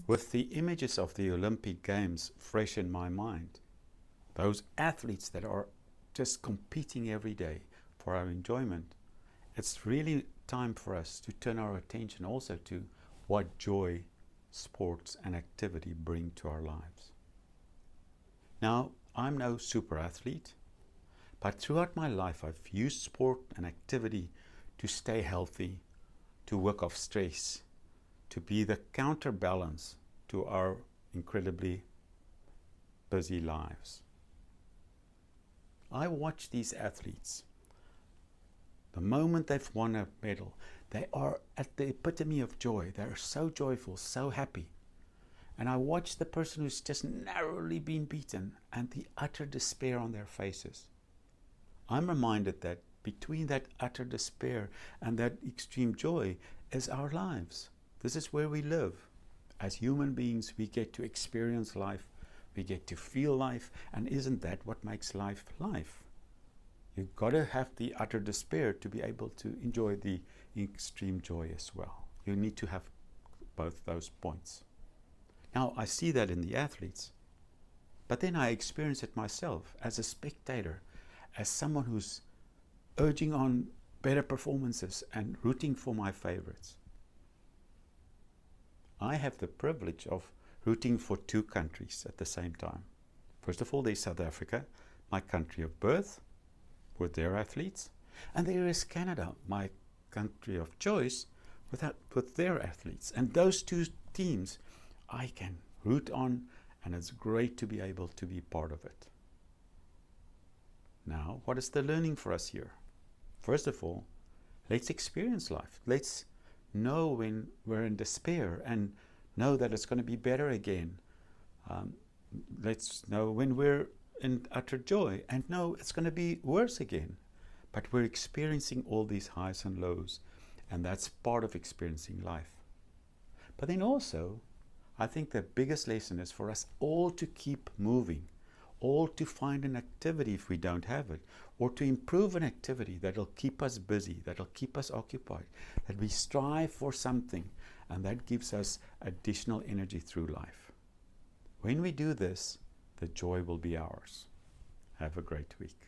With the images of the Olympic Games fresh in my mind, those athletes that are just competing every day for our enjoyment, it's really time for us to turn our attention also to what joy sports and activity bring to our lives. Now, I'm no super athlete, but throughout my life I've used sport and activity to stay healthy, to work off stress, to be the counterbalance to our incredibly busy lives. I watch these athletes. The moment they've won a medal, they are at the epitome of joy. They're so joyful, so happy. And I watch the person who's just narrowly been beaten and the utter despair on their faces. I'm reminded that between that utter despair and that extreme joy is our lives. This is where we live. As human beings, we get to experience life, we get to feel life, and isn't that what makes life life? You've got to have the utter despair to be able to enjoy the extreme joy as well. You need to have both those points. Now, I see that in the athletes, but then I experience it myself as a spectator, as someone who's urging on better performances and rooting for my favorites. I have the privilege of rooting for two countries at the same time. First of all, there's South Africa, my country of birth, with their athletes, and there is Canada, my country of choice, with their athletes. And those two teams I can root on, and it's great to be able to be part of it. Now, what is the learning for us here? First of all, let's experience life. Let's know when we're in despair and know that it's going to be better again. Let's know when we're in utter joy and know it's going to be worse again. But we're experiencing all these highs and lows, and that's part of experiencing life. But then also, I think the biggest lesson is for us all to keep moving, all to find an activity if we don't have it, or to improve an activity that'll keep us busy, that'll keep us occupied, that we strive for something, and that gives us additional energy through life. When we do this, the joy will be ours. Have a great week.